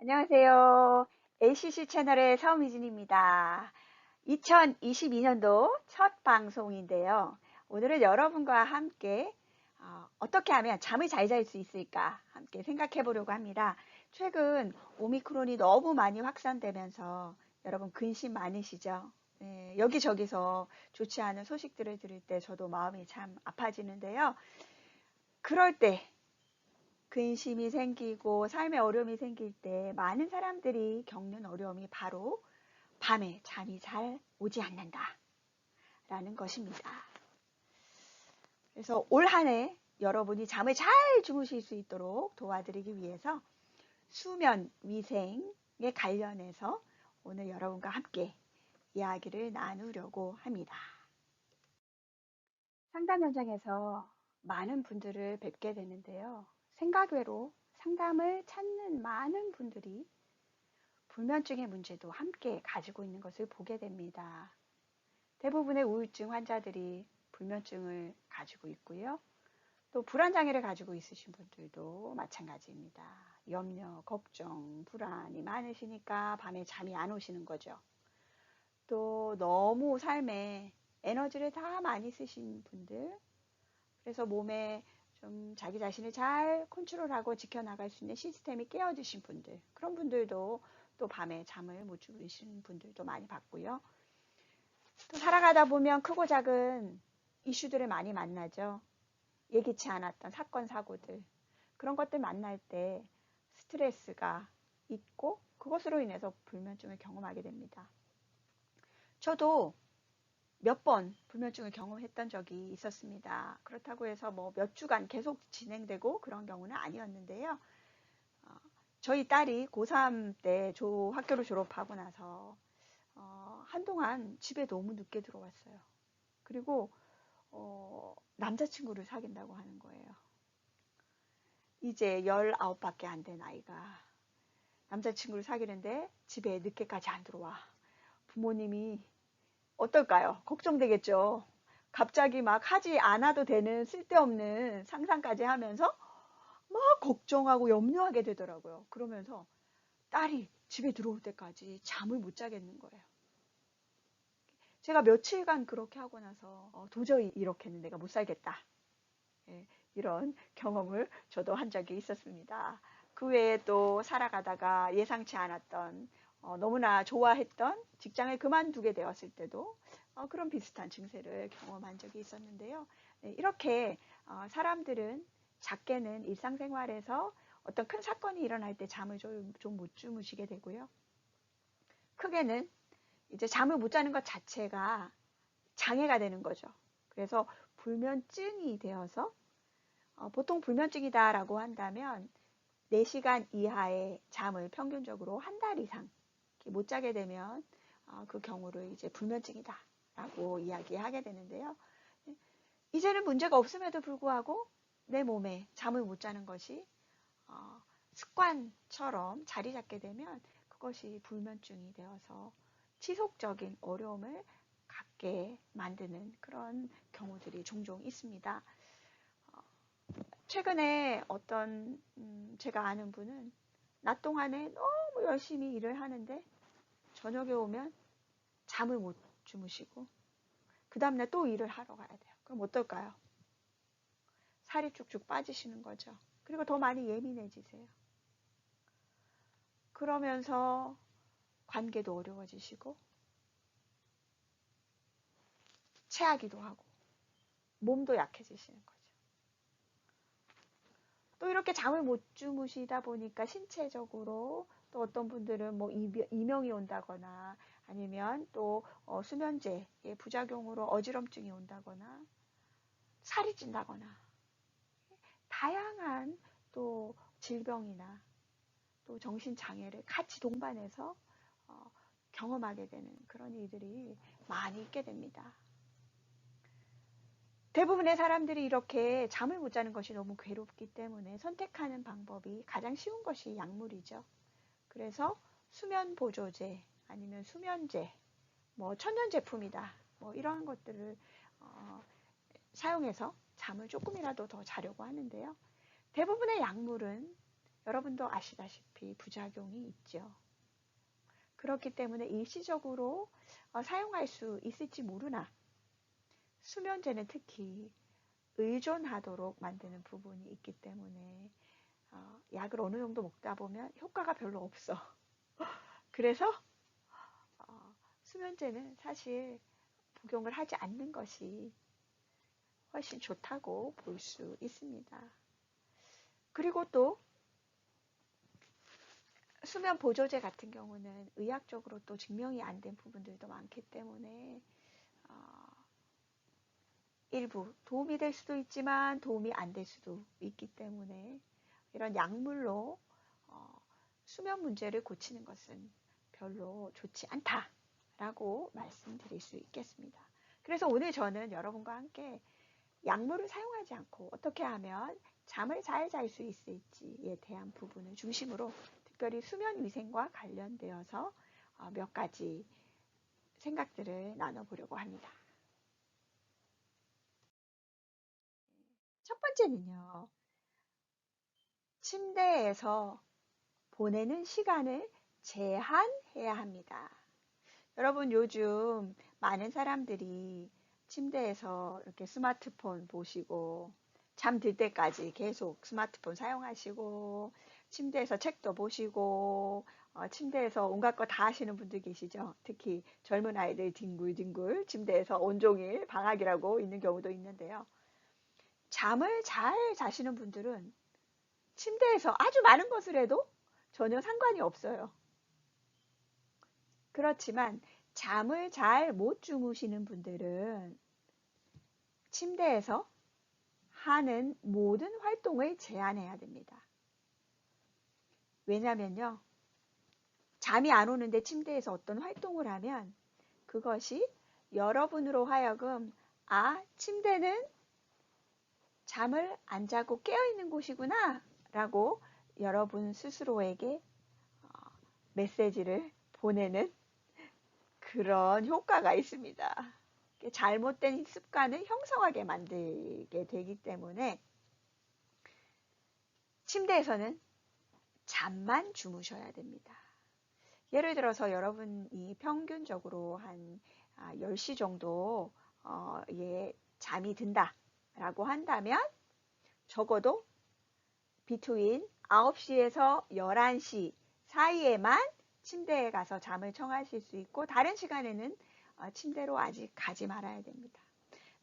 안녕하세요. ACC 채널의 서미진입니다. 2022년도 첫 방송인데요. 오늘은 여러분과 함께 어떻게 하면 잠을 잘 잘 수 있을까 함께 생각해 보려고 합니다. 최근 오미크론이 너무 많이 확산되면서 여러분 근심 많으시죠? 네, 여기저기서 좋지 않은 소식들을 들을 때 저도 마음이 참 아파지는데요. 그럴 때 근심이 생기고 삶에 어려움이 생길 때 많은 사람들이 겪는 어려움이 바로 밤에 잠이 잘 오지 않는다 라는 것입니다. 그래서 올 한 해 여러분이 잠을 잘 주무실 수 있도록 도와드리기 위해서 수면 위생에 관련해서 오늘 여러분과 함께 이야기를 나누려고 합니다. 상담 현장에서 많은 분들을 뵙게 되는데요. 생각외로 상담을 찾는 많은 분들이 불면증의 문제도 함께 가지고 있는 것을 보게 됩니다. 대부분의 우울증 환자들이 불면증을 가지고 있고요. 또 불안장애를 가지고 있으신 분들도 마찬가지입니다. 염려, 걱정, 불안이 많으시니까 밤에 잠이 안 오시는 거죠. 또 너무 삶에 에너지를 다 많이 쓰신 분들, 그래서 몸에 좀 자기 자신을 잘 컨트롤하고 지켜나갈 수 있는 시스템이 깨어지신 분들, 그런 분들도 또 밤에 잠을 못 주무시는 분들도 많이 봤고요. 또 살아가다 보면 크고 작은 이슈들을 많이 만나죠. 예기치 않았던 사건, 사고들. 그런 것들 만날 때 스트레스가 있고 그것으로 인해서 불면증을 경험하게 됩니다. 저도 몇 번 불면증을 경험했던 적이 있었습니다. 그렇다고 해서 뭐 몇 주간 계속 진행되고 그런 경우는 아니었는데요. 저희 딸이 고3 때 학교를 졸업하고 나서 한동안 집에 너무 늦게 들어왔어요. 그리고 남자친구를 사귄다고 하는 거예요. 이제 19밖에 안 된 아이가 남자친구를 사귀는데 집에 늦게까지 안 들어와. 부모님이 어떨까요? 걱정되겠죠. 갑자기 막 하지 않아도 되는 쓸데없는 상상까지 하면서 막 걱정하고 염려하게 되더라고요. 그러면서 딸이 집에 들어올 때까지 잠을 못 자겠는 거예요. 제가 며칠간 그렇게 하고 나서 도저히 이렇게는 내가 못 살겠다. 예, 이런 경험을 저도 한 적이 있었습니다. 그 외에 또 살아가다가 예상치 않았던 너무나 좋아했던 직장을 그만두게 되었을 때도 그런 비슷한 증세를 경험한 적이 있었는데요. 네, 이렇게 사람들은 작게는 일상생활에서 어떤 큰 사건이 일어날 때 잠을 좀 못 주무시게 되고요. 크게는 이제 잠을 못 자는 것 자체가 장애가 되는 거죠. 그래서 불면증이 되어서 보통 불면증이다라고 한다면 4시간 이하의 잠을 평균적으로 한 달 이상 못 자게 되면 그 경우를 이제 불면증이다라고 이야기하게 되는데요. 이제는 문제가 없음에도 불구하고 내 몸에 잠을 못 자는 것이 습관처럼 자리 잡게 되면 그것이 불면증이 되어서 지속적인 어려움을 갖게 만드는 그런 경우들이 종종 있습니다. 최근에 어떤 제가 아는 분은 낮 동안에 너무 열심히 일을 하는데 저녁에 오면 잠을 못 주무시고 그 다음날 또 일을 하러 가야 돼요. 그럼 어떨까요? 살이 쭉쭉 빠지시는 거죠. 그리고 더 많이 예민해지세요. 그러면서 관계도 어려워지시고 체하기도 하고 몸도 약해지시는 거죠. 또 이렇게 잠을 못 주무시다 보니까 신체적으로 또 어떤 분들은 뭐 이명이 온다거나 아니면 또 수면제의 부작용으로 어지럼증이 온다거나 살이 찐다거나 다양한 또 질병이나 또 정신장애를 같이 동반해서 경험하게 되는 그런 일들이 많이 있게 됩니다. 대부분의 사람들이 이렇게 잠을 못 자는 것이 너무 괴롭기 때문에 선택하는 방법이 가장 쉬운 것이 약물이죠. 그래서 수면 보조제 아니면 수면제, 뭐 천연 제품이다, 뭐 이런 것들을 사용해서 잠을 조금이라도 더 자려고 하는데요. 대부분의 약물은 여러분도 아시다시피 부작용이 있죠. 그렇기 때문에 일시적으로 사용할 수 있을지 모르나 수면제는 특히 의존하도록 만드는 부분이 있기 때문에 약을 어느 정도 먹다 보면 효과가 별로 없어. 그래서 수면제는 사실 복용을 하지 않는 것이 훨씬 좋다고 볼 수 있습니다. 그리고 또 수면 보조제 같은 경우는 의학적으로 또 증명이 안 된 부분들도 많기 때문에 일부 도움이 될 수도 있지만 도움이 안 될 수도 있기 때문에 이런 약물로 수면 문제를 고치는 것은 별로 좋지 않다라고 말씀드릴 수 있겠습니다. 그래서 오늘 저는 여러분과 함께 약물을 사용하지 않고 어떻게 하면 잠을 잘 잘 수 있을지에 대한 부분을 중심으로 특별히 수면 위생과 관련되어서 몇 가지 생각들을 나눠보려고 합니다. 첫 번째는요, 침대에서 보내는 시간을 제한해야 합니다. 여러분, 요즘 많은 사람들이 침대에서 이렇게 스마트폰 보시고 잠들 때까지 계속 스마트폰 사용하시고 침대에서 책도 보시고 침대에서 온갖 거 다 하시는 분들 계시죠. 특히 젊은 아이들 뒹굴뒹굴 침대에서 온종일 방학이라고 있는 경우도 있는데요. 잠을 잘 자시는 분들은 침대에서 아주 많은 것을 해도 전혀 상관이 없어요. 그렇지만 잠을 잘 못 주무시는 분들은 침대에서 하는 모든 활동을 제한해야 됩니다. 왜냐면요, 잠이 안 오는데 침대에서 어떤 활동을 하면 그것이 여러분으로 하여금 침대는 잠을 안 자고 깨어있는 곳이구나 라고 여러분 스스로에게 메시지를 보내는 그런 효과가 있습니다. 잘못된 습관을 형성하게 만들게 되기 때문에 침대에서는 잠만 주무셔야 됩니다. 예를 들어서 여러분이 평균적으로 한 10시 정도에 잠이 든다라고 한다면 적어도 비트윈 9시에서 11시 사이에만 침대에 가서 잠을 청하실 수 있고 다른 시간에는 침대로 아직 가지 말아야 됩니다.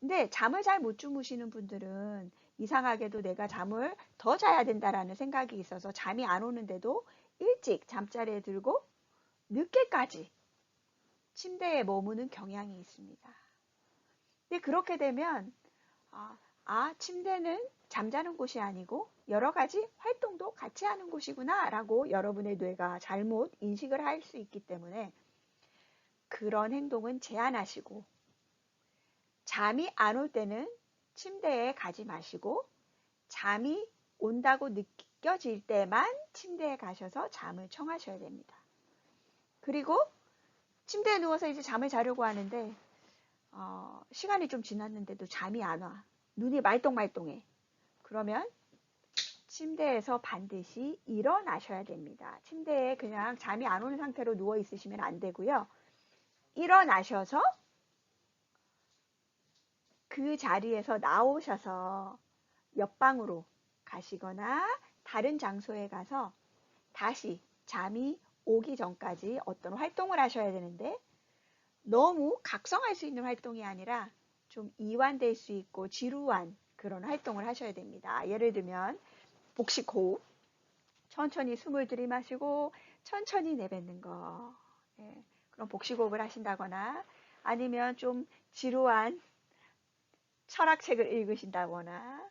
근데 잠을 잘 못 주무시는 분들은 이상하게도 내가 잠을 더 자야 된다라는 생각이 있어서 잠이 안 오는데도 일찍 잠자리에 들고 늦게까지 침대에 머무는 경향이 있습니다. 근데 그렇게 되면 침대는 잠자는 곳이 아니고 여러 가지 활동도 같이 하는 곳이구나 라고 여러분의 뇌가 잘못 인식을 할 수 있기 때문에 그런 행동은 제한하시고 잠이 안 올 때는 침대에 가지 마시고 잠이 온다고 느껴질 때만 침대에 가셔서 잠을 청하셔야 됩니다. 그리고 침대에 누워서 이제 잠을 자려고 하는데 시간이 좀 지났는데도 잠이 안 와. 눈이 말똥말똥해. 그러면 침대에서 반드시 일어나셔야 됩니다. 침대에 그냥 잠이 안 오는 상태로 누워 있으시면 안 되고요. 일어나셔서 그 자리에서 나오셔서 옆방으로 가시거나 다른 장소에 가서 다시 잠이 오기 전까지 어떤 활동을 하셔야 되는데 너무 각성할 수 있는 활동이 아니라 좀 이완될 수 있고 지루한 그런 활동을 하셔야 됩니다. 예를 들면 복식호흡, 천천히 숨을 들이마시고 천천히 내뱉는 거. 그런 복식호흡을 하신다거나 아니면 좀 지루한 철학책을 읽으신다거나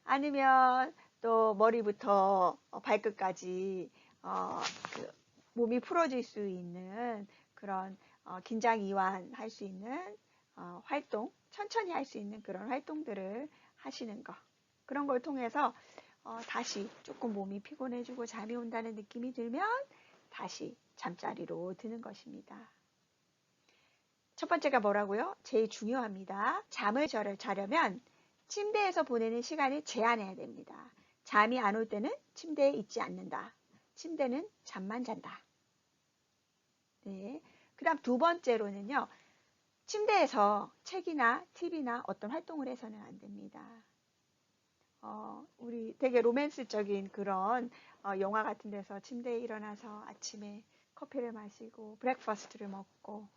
아니면 또 머리부터 발끝까지 몸이 풀어질 수 있는 그런 긴장 이완 할 수 있는 활동, 천천히 할 수 있는 그런 활동들을 하시는 거. 그런 걸 통해서 다시 조금 몸이 피곤해지고 잠이 온다는 느낌이 들면 다시 잠자리로 드는 것입니다. 첫 번째가 뭐라고요? 제일 중요합니다. 잠을 자려면 침대에서 보내는 시간을 제한해야 됩니다. 잠이 안 올 때는 침대에 있지 않는다. 침대는 잠만 잔다. 네. 그 다음 두 번째로는요. 침대에서 책이나 TV나 어떤 활동을 해서는 안 됩니다. 우리 되게 로맨스적인 그런 영화 같은 데서 침대에 일어나서 아침에 커피를 마시고 브렉퍼스트를 먹고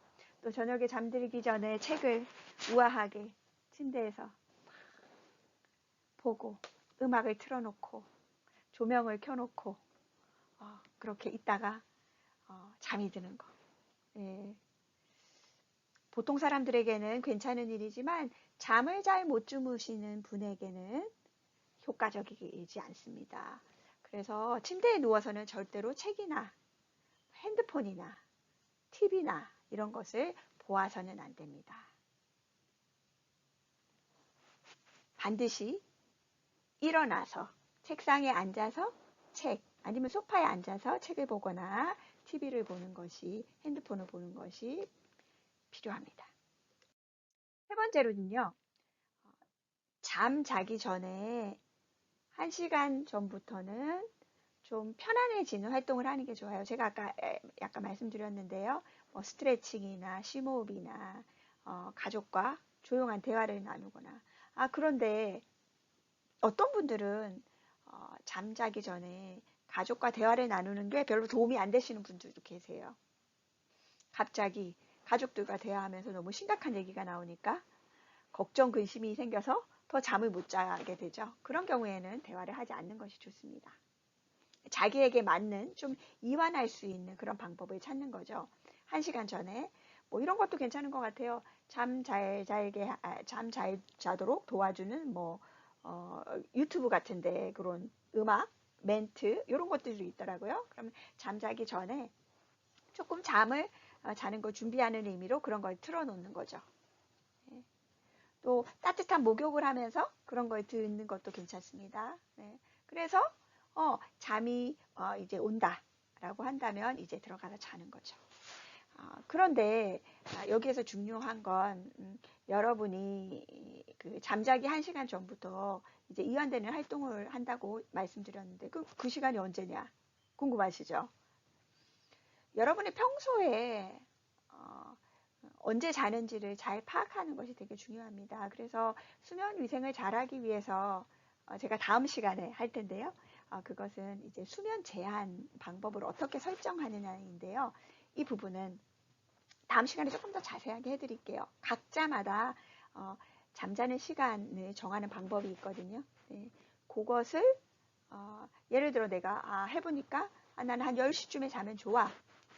또 저녁에 잠들기 전에 책을 우아하게 침대에서 보고 음악을 틀어놓고 조명을 켜놓고 그렇게 있다가 잠이 드는 거. 예. 보통 사람들에게는 괜찮은 일이지만 잠을 잘 못 주무시는 분에게는 효과적이지 않습니다. 그래서 침대에 누워서는 절대로 책이나 핸드폰이나 TV나 이런 것을 보아서는 안 됩니다. 반드시 일어나서 책상에 앉아서 책 아니면 소파에 앉아서 책을 보거나 TV를 보는 것이 핸드폰을 보는 것이 필요합니다. 세 번째로는요. 잠 자기 전에 1시간 전부터는 좀 편안해지는 활동을 하는 게 좋아요. 제가 아까 약간 말씀드렸는데요. 뭐 스트레칭이나 심호흡이나 가족과 조용한 대화를 나누거나. 그런데 어떤 분들은 잠자기 전에 가족과 대화를 나누는 게 별로 도움이 안 되시는 분들도 계세요. 갑자기 가족들과 대화하면서 너무 심각한 얘기가 나오니까 걱정, 근심이 생겨서 더 잠을 못 자게 되죠. 그런 경우에는 대화를 하지 않는 것이 좋습니다. 자기에게 맞는 좀 이완할 수 있는 그런 방법을 찾는 거죠. 1시간 전에 뭐 이런 것도 괜찮은 것 같아요. 잠 잘 자도록 도와주는 뭐 유튜브 같은데 그런 음악, 멘트 이런 것들도 있더라고요. 그러면 잠자기 전에 조금 잠을 자는 걸 준비하는 의미로 그런 걸 틀어놓는 거죠. 네. 또 따뜻한 목욕을 하면서 그런 걸 듣는 것도 괜찮습니다. 네. 그래서 잠이 이제 온다라고 한다면 이제 들어가서 자는 거죠. 그런데 여기에서 중요한 건 여러분이 그 잠자기 1시간 전부터 이제 이완되는 활동을 한다고 말씀드렸는데 그 시간이 언제냐 궁금하시죠? 여러분이 평소에 언제 자는지를 잘 파악하는 것이 되게 중요합니다. 그래서 수면 위생을 잘하기 위해서 제가 다음 시간에 할 텐데요. 그것은 이제 수면 제한 방법을 어떻게 설정하느냐인데요. 이 부분은 다음 시간에 조금 더 자세하게 해드릴게요. 각자마다 잠자는 시간을 정하는 방법이 있거든요. 네, 그것을 예를 들어 내가 해보니까 나는 한 10시쯤에 자면 좋아.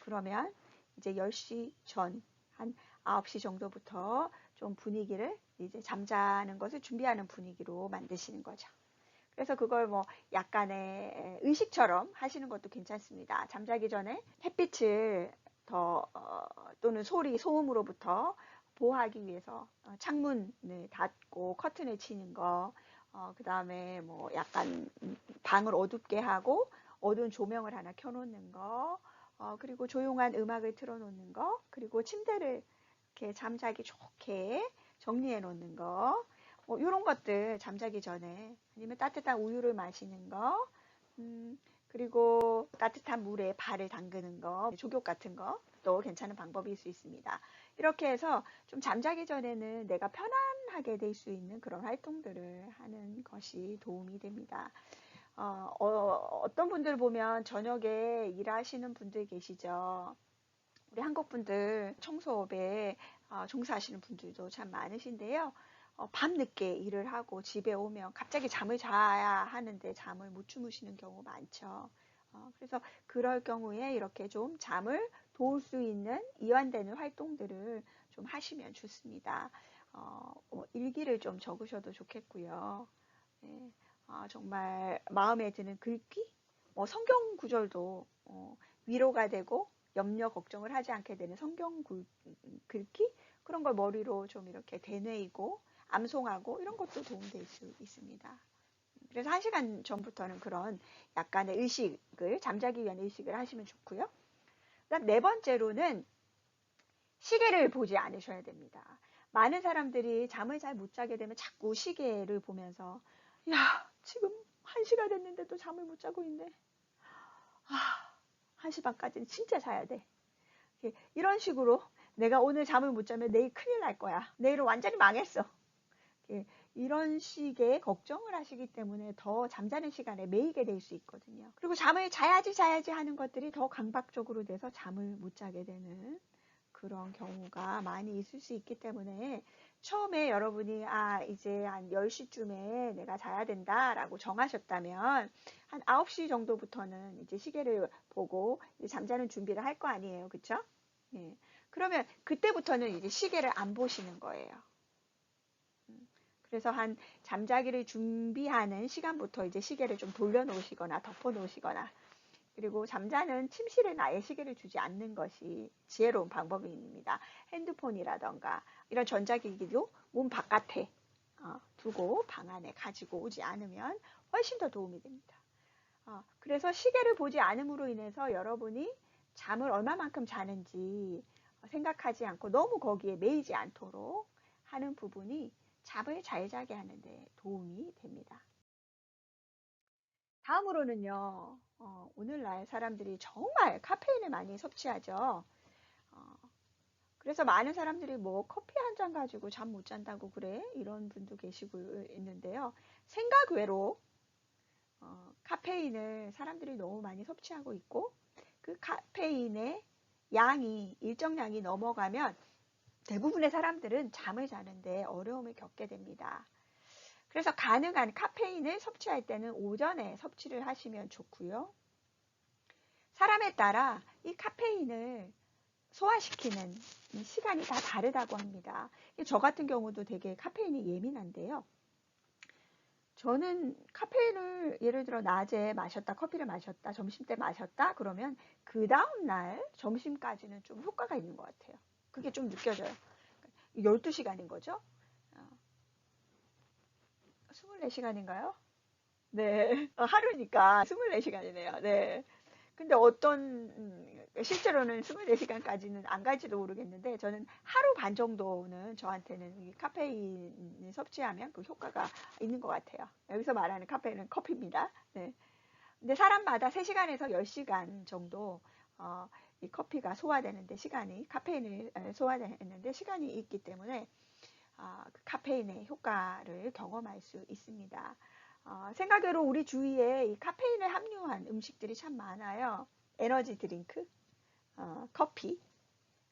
그러면 이제 10시 전 한 9시 정도부터 좀 분위기를 이제 잠자는 것을 준비하는 분위기로 만드시는 거죠. 그래서 그걸 뭐 약간의 의식처럼 하시는 것도 괜찮습니다. 잠자기 전에 햇빛을 또는 소리, 소음으로부터 보호하기 위해서 창문을 닫고 커튼을 치는 거, 그 다음에 뭐 약간 방을 어둡게 하고 어두운 조명을 하나 켜놓는 거, 그리고 조용한 음악을 틀어놓는 거, 그리고 침대를 이렇게 잠자기 좋게 정리해 놓는 거, 이런 것들 잠자기 전에 아니면 따뜻한 우유를 마시는 거, 그리고 따뜻한 물에 발을 담그는 거, 족욕 같은 것도 괜찮은 방법일 수 있습니다. 이렇게 해서 좀 잠자기 전에는 내가 편안하게 될 수 있는 그런 활동들을 하는 것이 도움이 됩니다. 어떤 분들 보면 저녁에 일하시는 분들 계시죠. 우리 한국 분들 청소업에 종사하시는 분들도 참 많으신데요. 밤늦게 일을 하고 집에 오면 갑자기 잠을 자야 하는데 잠을 못 주무시는 경우 많죠. 그래서 그럴 경우에 이렇게 좀 잠을 도울 수 있는 이완되는 활동들을 좀 하시면 좋습니다. 일기를 좀 적으셔도 좋겠고요. 네, 정말 마음에 드는 글귀, 성경 구절도 위로가 되고 염려 걱정을 하지 않게 되는 성경 글귀 그런 걸 머리로 좀 이렇게 되뇌이고 암송하고 이런 것도 도움될 수 있습니다. 그래서 1시간 전부터는 그런 약간의 의식을 잠자기 위한 의식을 하시면 좋고요. 그다음 네 번째로는 시계를 보지 않으셔야 됩니다. 많은 사람들이 잠을 잘 못 자게 되면 자꾸 시계를 보면서 야 지금 1시가 됐는데 또 잠을 못 자고 있네. 1시 반까지는 진짜 자야 돼. 이런 식으로 내가 오늘 잠을 못 자면 내일 큰일 날 거야. 내일은 완전히 망했어. 이런 식의 걱정을 하시기 때문에 더 잠자는 시간에 매이게 될 수 있거든요. 그리고 잠을 자야지 하는 것들이 더 강박적으로 돼서 잠을 못 자게 되는 그런 경우가 많이 있을 수 있기 때문에 처음에 여러분이 이제 한 10시쯤에 내가 자야 된다라고 정하셨다면 한 9시 정도부터는 이제 시계를 보고 이제 잠자는 준비를 할 거 아니에요. 그쵸? 예. 그러면 그때부터는 이제 시계를 안 보시는 거예요. 그래서 한 잠자기를 준비하는 시간부터 이제 시계를 좀 돌려놓으시거나 덮어놓으시거나 그리고 잠자는 침실에 아예 시계를 주지 않는 것이 지혜로운 방법입니다. 핸드폰이라던가 이런 전자기기도 문 바깥에 두고 방 안에 가지고 오지 않으면 훨씬 더 도움이 됩니다. 그래서 시계를 보지 않음으로 인해서 여러분이 잠을 얼마만큼 자는지 생각하지 않고 너무 거기에 매이지 않도록 하는 부분이 잠을 잘 자게 하는데 도움이 됩니다. 다음으로는요, 오늘날 사람들이 정말 카페인을 많이 섭취하죠. 그래서 많은 사람들이 뭐 커피 한 잔 가지고 잠 못 잔다고 그래? 이런 분도 계시고 있는데요. 생각 외로 카페인을 사람들이 너무 많이 섭취하고 있고 그 카페인의 양이 일정량이 넘어가면 대부분의 사람들은 잠을 자는데 어려움을 겪게 됩니다. 그래서 가능한 카페인을 섭취할 때는 오전에 섭취를 하시면 좋고요. 사람에 따라 이 카페인을 소화시키는 시간이 다 다르다고 합니다. 저 같은 경우도 되게 카페인이 예민한데요. 저는 카페인을 예를 들어 낮에 마셨다, 커피를 마셨다, 점심때 마셨다 그러면 그 다음날 점심까지는 좀 효과가 있는 것 같아요. 그게 좀 느껴져요. 12시간인 거죠. 24시간인가요? 네. 하루니까 24시간이네요. 네. 근데 실제로는 24시간까지는 안 갈지도 모르겠는데, 저는 하루 반 정도는 저한테는 카페인 섭취하면 그 효과가 있는 것 같아요. 여기서 말하는 카페인은 커피입니다. 네. 근데 사람마다 3시간에서 10시간 정도, 이 커피가 소화되는데 카페인을 소화되는데 시간이 있기 때문에, 그 카페인의 효과를 경험할 수 있습니다. 생각외로 우리 주위에 이 카페인을 함유한 음식들이 참 많아요. 에너지 드링크, 커피,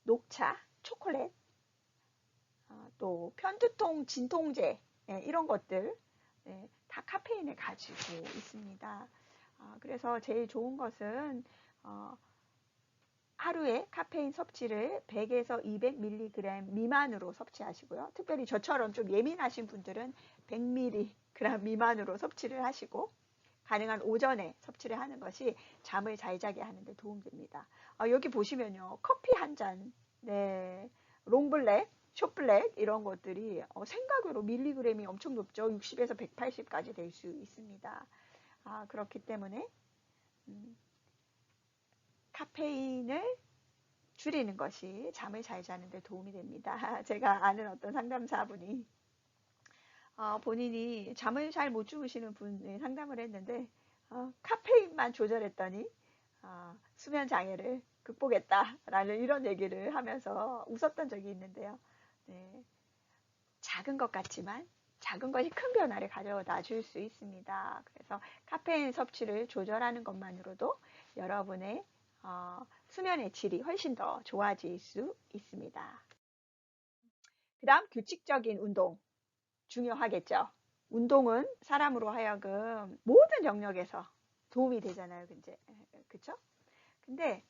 녹차, 초콜릿, 또 편두통, 진통제 이런 것들 다 카페인을 가지고 있습니다. 그래서 제일 좋은 것은 하루에 카페인 섭취를 100에서 200mg 미만으로 섭취하시고요. 특별히 저처럼 좀 예민하신 분들은 100mg 미만으로 섭취를 하시고 가능한 오전에 섭취를 하는 것이 잠을 잘 자게 하는데 도움됩니다. 여기 보시면요. 커피 한 잔, 네, 롱블랙, 숏블랙 이런 것들이 생각으로 밀리그램이 엄청 높죠. 60에서 180까지 될 수 있습니다. 그렇기 때문에 카페인을 줄이는 것이 잠을 잘 자는데 도움이 됩니다. 제가 아는 어떤 상담사분이 본인이 잠을 잘 못 주무시는 분의 상담을 했는데 카페인만 조절했더니 수면 장애를 극복했다라는 이런 얘기를 하면서 웃었던 적이 있는데요. 네, 작은 것 같지만 작은 것이 큰 변화를 가져다 줄 수 있습니다. 그래서 카페인 섭취를 조절하는 것만으로도 여러분의 수면의 질이 훨씬 더 좋아질 수 있습니다. 그 다음 규칙적인 운동 중요하겠죠. 운동은 사람으로 하여금 모든 영역에서 도움이 되잖아요. 그쵸? 근데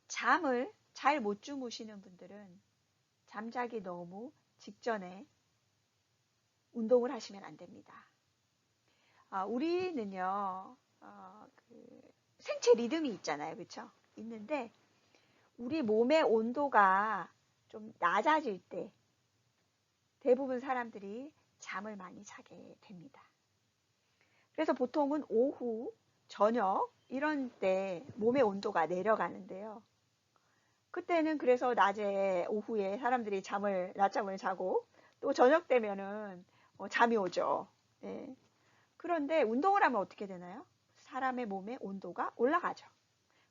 잠을 잘 못 주무시는 분들은 잠자기 너무 직전에 운동을 하시면 안 됩니다. 우리는요, 생체 리듬이 있잖아요. 그쵸? 있는데, 우리 몸의 온도가 좀 낮아질 때 대부분 사람들이 잠을 많이 자게 됩니다. 그래서 보통은 오후, 저녁 이런 때 몸의 온도가 내려가는데요. 그때는 그래서 낮에 오후에 사람들이 낮잠을 자고 또 저녁 되면은 잠이 오죠. 네. 그런데 운동을 하면 어떻게 되나요? 사람의 몸의 온도가 올라가죠.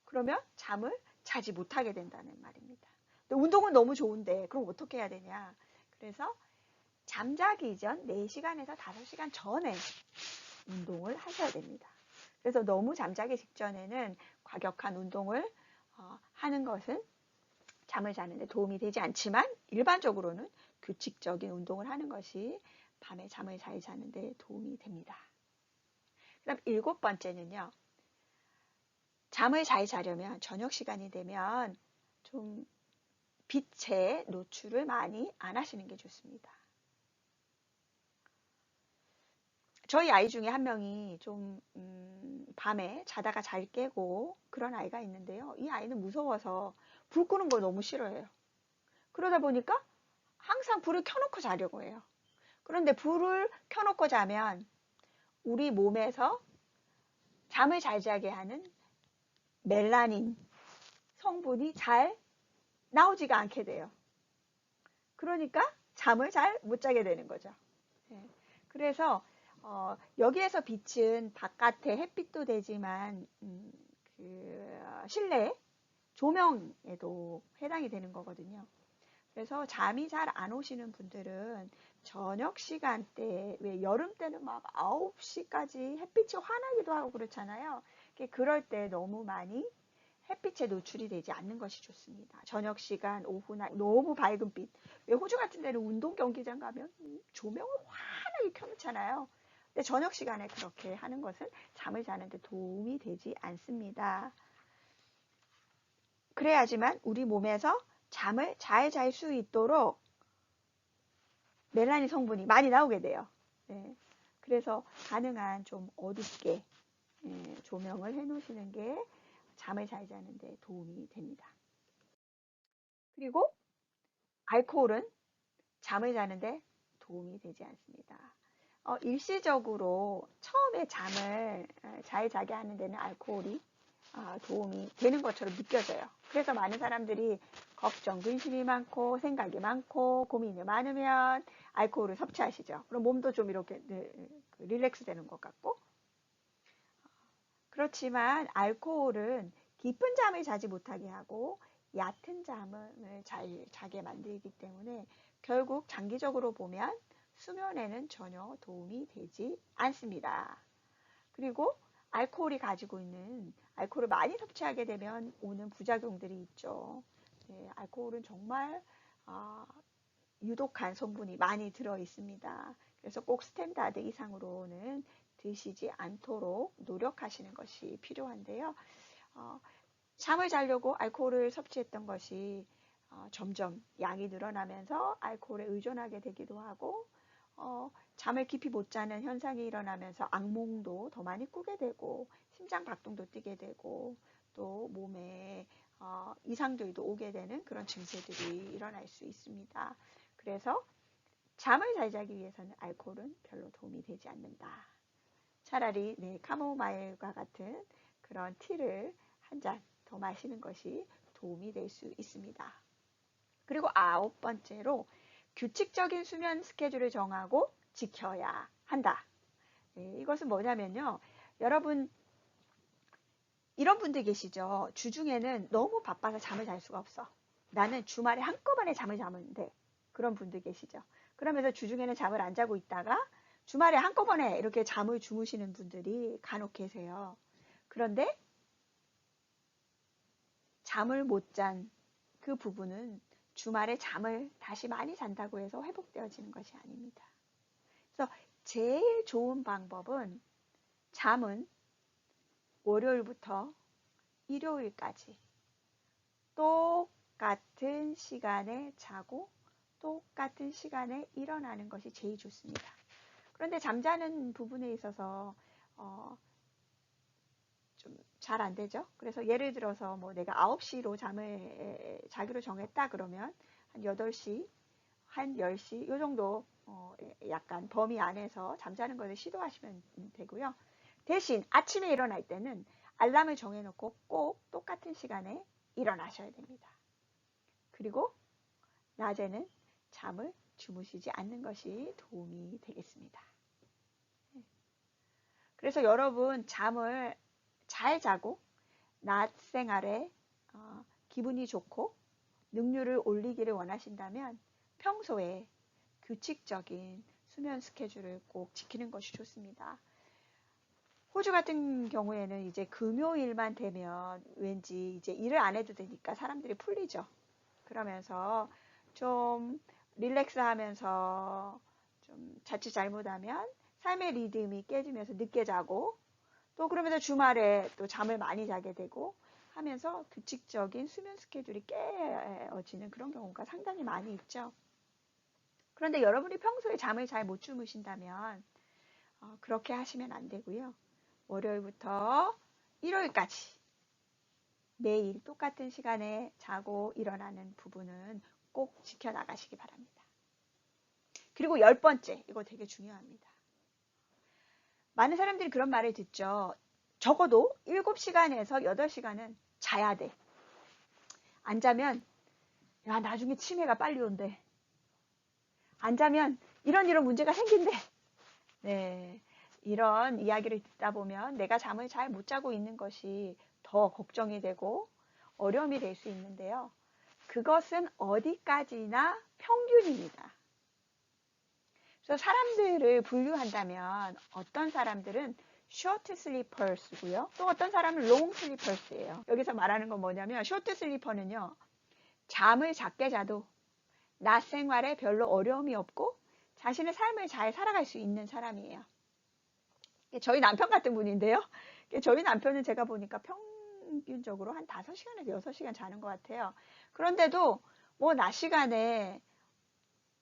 그러면 잠을 자지 못하게 된다는 말입니다. 근데 운동은 너무 좋은데 그럼 어떻게 해야 되냐? 그래서 잠자기 이전 4시간에서 5시간 전에 운동을 하셔야 됩니다. 그래서 너무 잠자기 직전에는 과격한 운동을 하는 것은 잠을 자는데 도움이 되지 않지만 일반적으로는 규칙적인 운동을 하는 것이 밤에 잠을 잘 자는데 도움이 됩니다. 그다음 7번째는요. 잠을 잘 자려면 저녁 시간이 되면 좀 빛에 노출을 많이 안 하시는 게 좋습니다. 저희 아이 중에 한 명이 좀 밤에 자다가 잘 깨고 그런 아이가 있는데요. 이 아이는 무서워서 불 끄는 걸 너무 싫어해요. 그러다 보니까 항상 불을 켜놓고 자려고 해요. 그런데 불을 켜놓고 자면 우리 몸에서 잠을 잘 자게 하는 멜라닌 성분이 잘 나오지가 않게 돼요. 그러니까 잠을 잘 못 자게 되는 거죠. 네. 그래서 여기에서 빛은 바깥에 햇빛도 되지만 그 실내 조명에도 해당이 되는 거거든요. 그래서 잠이 잘 안 오시는 분들은 저녁 시간대, 왜 여름 때는 막 9시까지 햇빛이 환하기도 하고 그렇잖아요. 그럴 때 너무 많이 햇빛에 노출이 되지 않는 것이 좋습니다. 저녁 시간, 오후나 너무 밝은 빛. 왜 호주 같은 데는 운동 경기장 가면 조명을 환하게 켜놓잖아요. 근데 저녁 시간에 그렇게 하는 것은 잠을 자는데 도움이 되지 않습니다. 그래야지만 우리 몸에서 잠을 잘 잘 수 있도록 멜라닌 성분이 많이 나오게 돼요. 네. 그래서 가능한 좀 어둡게 조명을 해 놓으시는 게 잠을 잘 자는데 도움이 됩니다. 그리고 알코올은 잠을 자는데 도움이 되지 않습니다. 일시적으로 처음에 잠을 잘 자게 하는 데는 알코올이 도움이 되는 것처럼 느껴져요. 그래서 많은 사람들이 걱정, 근심이 많고 생각이 많고 고민이 많으면 알코올을 섭취하시죠. 그럼 몸도 좀 이렇게 릴렉스 되는 것 같고. 그렇지만 알코올은 깊은 잠을 자지 못하게 하고 얕은 잠을 잘 자게 만들기 때문에 결국 장기적으로 보면 수면에는 전혀 도움이 되지 않습니다. 그리고 알코올이 가지고 있는 알코올을 많이 섭취하게 되면 오는 부작용들이 있죠. 네, 알코올은 정말 유독한 성분이 많이 들어 있습니다. 그래서 꼭 스탠다드 이상으로는 드시지 않도록 노력하시는 것이 필요한데요. 잠을 자려고 알코올을 섭취했던 것이 점점 양이 늘어나면서 알코올에 의존하게 되기도 하고 잠을 깊이 못 자는 현상이 일어나면서 악몽도 더 많이 꾸게 되고 심장 박동도 뛰게 되고 또 몸에 이상들도 오게 되는 그런 증세들이 일어날 수 있습니다. 그래서 잠을 잘 자기 위해서는 알코올은 별로 도움이 되지 않는다. 차라리 카모마일과 같은 그런 티를 한 잔 더 마시는 것이 도움이 될 수 있습니다. 그리고 9번째로 규칙적인 수면 스케줄을 정하고 지켜야 한다. 이것은 뭐냐면요. 여러분 이런 분들 계시죠. 주중에는 너무 바빠서 잠을 잘 수가 없어. 나는 주말에 한꺼번에 잠을 자면 돼. 그런 분들 계시죠. 그러면서 주중에는 잠을 안 자고 있다가 주말에 한꺼번에 이렇게 잠을 주무시는 분들이 간혹 계세요. 그런데 잠을 못 잔 그 부분은 주말에 잠을 다시 많이 잔다고 해서 회복되어지는 것이 아닙니다. 그래서 제일 좋은 방법은 잠은 월요일부터 일요일까지 똑같은 시간에 자고 똑같은 시간에 일어나는 것이 제일 좋습니다. 그런데 잠자는 부분에 있어서 좀 잘 안 되죠. 그래서 예를 들어서 뭐 내가 9시로 잠을 자기로 정했다 그러면 한 8시, 한 10시 요 정도 약간 범위 안에서 잠자는 것을 시도하시면 되고요. 대신 아침에 일어날 때는 알람을 정해놓고 꼭 똑같은 시간에 일어나셔야 됩니다. 그리고 낮에는 잠을 주무시지 않는 것이 도움이 되겠습니다. 그래서 여러분 잠을 잘 자고 낮 생활에 기분이 좋고 능률을 올리기를 원하신다면 평소에 규칙적인 수면 스케줄을 꼭 지키는 것이 좋습니다. 호주 같은 경우에는 이제 금요일만 되면 왠지 이제 일을 안 해도 되니까 사람들이 풀리죠. 그러면서 좀 릴렉스 하면서 좀 자칫 잘못하면 삶의 리듬이 깨지면서 늦게 자고 또 그러면서 주말에 또 잠을 많이 자게 되고 하면서 규칙적인 수면 스케줄이 깨어지는 그런 경우가 상당히 많이 있죠. 그런데 여러분이 평소에 잠을 잘 못 주무신다면 그렇게 하시면 안 되고요. 월요일부터 일요일까지 매일 똑같은 시간에 자고 일어나는 부분은 꼭 지켜나가시기 바랍니다. 그리고 10번째, 이거 되게 중요합니다. 많은 사람들이 그런 말을 듣죠. 적어도 7시간에서 8시간은 자야 돼. 안 자면 야 나중에 치매가 빨리 온대. 안 자면 이런 문제가 생긴대. 네, 이런 이야기를 듣다 보면 내가 잠을 잘 못 자고 있는 것이 더 걱정이 되고 어려움이 될 수 있는데요. 그것은 어디까지나 평균입니다. 그래서 사람들을 분류한다면 어떤 사람들은 short sleepers고요. 또 어떤 사람은 long sleepers예요. 여기서 말하는 건 뭐냐면 short sleeper는요. 잠을 작게 자도 낮 생활에 별로 어려움이 없고 자신의 삶을 잘 살아갈 수 있는 사람이에요. 저희 남편 같은 분인데요. 저희 남편은 제가 보니까 평균적으로 한 5시간에서 6시간 자는 것 같아요. 그런데도 뭐 낮 시간에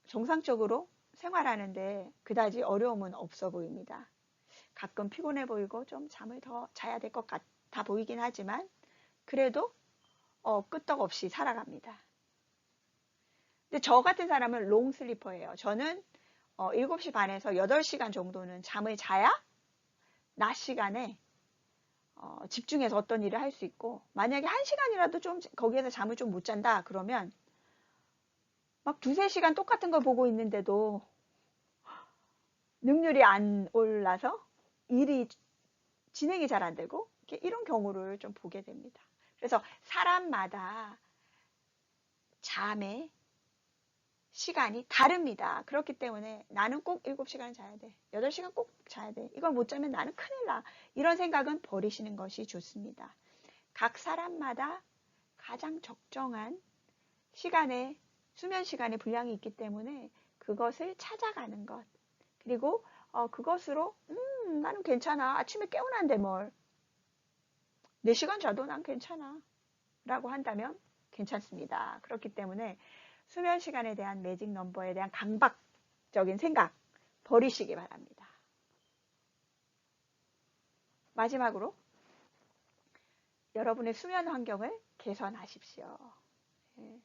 정상적으로 생활하는데 그다지 어려움은 없어 보입니다. 가끔 피곤해 보이고 좀 잠을 더 자야 될 것 같아 보이긴 하지만 그래도 끄떡없이 살아갑니다. 근데 저 같은 사람은 롱 슬리퍼예요. 저는 7시 반에서 8시간 정도는 잠을 자야 낮 시간에 집중해서 어떤 일을 할 수 있고 만약에 1시간이라도 좀 거기에서 잠을 좀 못 잔다 그러면 막 2-3시간 똑같은 걸 보고 있는데도 능률이 안 올라서 일이 진행이 잘 안 되고 이런 경우를 좀 보게 됩니다. 그래서 사람마다 잠의 시간이 다릅니다. 그렇기 때문에 나는 꼭 7시간 자야 돼. 8시간 꼭 자야 돼. 이걸 못 자면 나는 큰일 나. 이런 생각은 버리시는 것이 좋습니다. 각 사람마다 가장 적정한 시간에 수면 시간의 분량이 있기 때문에 그것을 찾아가는 것. 그리고 그것으로 나는 괜찮아. 아침에 깨어난데 뭘. 4시간 자도 난 괜찮아. 라고 한다면 괜찮습니다. 그렇기 때문에 수면 시간에 대한 매직 넘버에 대한 강박적인 생각 버리시기 바랍니다. 마지막으로 여러분의 수면 환경을 개선하십시오. 예.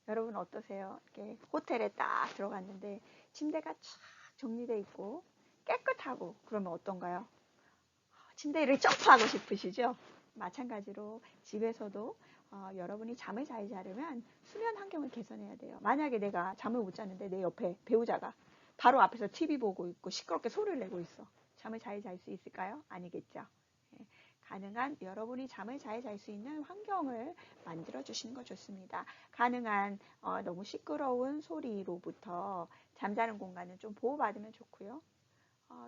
여러분 어떠세요? 이렇게 호텔에 딱 들어갔는데 침대가 쫙 정리되어 있고 깨끗하고 그러면 어떤가요? 침대 위를 점프하고 싶으시죠? 마찬가지로 집에서도 여러분이 잠을 잘 자려면 수면 환경을 개선해야 돼요. 만약에 내가 잠을 못 자는데 내 옆에 배우자가 바로 앞에서 TV 보고 있고 시끄럽게 소리를 내고 있어. 잠을 잘 잘 수 있을까요? 아니겠죠. 예, 가능한 여러분이 잠을 잘 잘 수 있는 환경을 만들어 주시는 거 좋습니다. 가능한 너무 시끄러운 소리로부터 잠자는 공간을 좀 보호받으면 좋고요.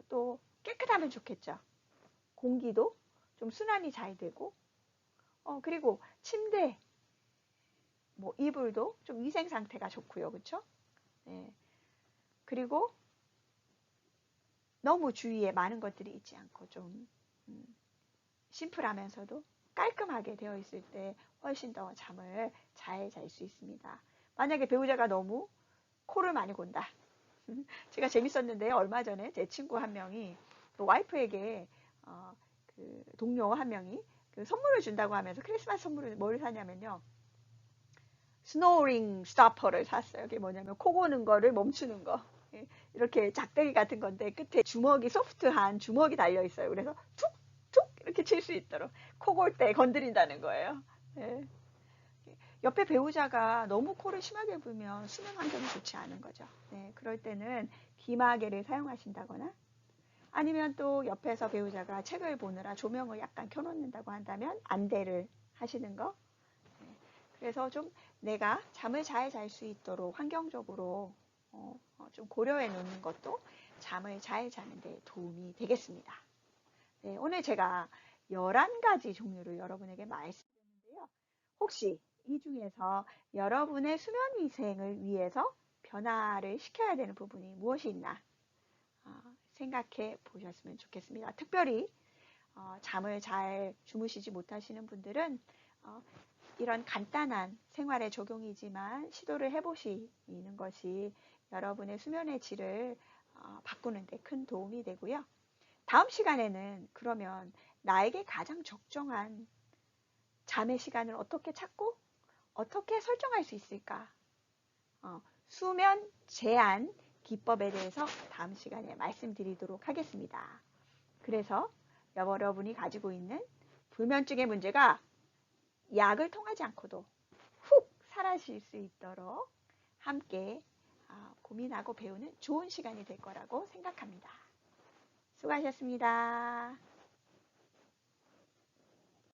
또 깨끗하면 좋겠죠. 공기도 좀 순환이 잘 되고 그리고 침대 뭐 이불도 좀 위생 상태가 좋고요. 그렇죠? 네. 그리고 너무 주위에 많은 것들이 있지 않고 좀 심플하면서도 깔끔하게 되어 있을 때 훨씬 더 잠을 잘 잘 수 있습니다. 만약에 배우자가 너무 코를 많이 곤다. 제가 재밌었는데요. 얼마 전에 제 친구 한 명이 그 와이프에게 그 동료 한 명이 그 선물을 준다고 하면서 크리스마스 선물을 뭘 사냐면요. 스노링 스토퍼를 샀어요. 그게 뭐냐면 코 고는 거를 멈추는 거. 예, 이렇게 작대기 같은 건데 끝에 주먹이 소프트한 주먹이 달려 있어요. 그래서 툭툭 이렇게 칠 수 있도록 코 골 때 건드린다는 거예요. 예. 옆에 배우자가 너무 코를 심하게 불면 수면 환경이 좋지 않은 거죠. 네, 그럴 때는 귀마개를 사용하신다거나 아니면 또 옆에서 배우자가 책을 보느라 조명을 약간 켜놓는다고 한다면 안대를 하시는 거. 그래서 좀 내가 잠을 잘 잘 수 있도록 환경적으로 좀 고려해 놓는 것도 잠을 잘 자는 데 도움이 되겠습니다. 네, 오늘 제가 11가지 종류를 여러분에게 말씀드렸는데요. 혹시 이 중에서 여러분의 수면 위생을 위해서 변화를 시켜야 되는 부분이 무엇이 있나 생각해 보셨으면 좋겠습니다. 특별히 잠을 잘 주무시지 못하시는 분들은 이런 간단한 생활의 적용이지만 시도를 해보시는 것이 여러분의 수면의 질을 바꾸는 데 큰 도움이 되고요. 다음 시간에는 그러면 나에게 가장 적정한 잠의 시간을 어떻게 찾고 어떻게 설정할 수 있을까? 수면 제한 기법에 대해서 다음 시간에 말씀드리도록 하겠습니다. 그래서 여러분이 가지고 있는 불면증의 문제가 약을 통하지 않고도 훅 사라질 수 있도록 함께 고민하고 배우는 좋은 시간이 될 거라고 생각합니다. 수고하셨습니다.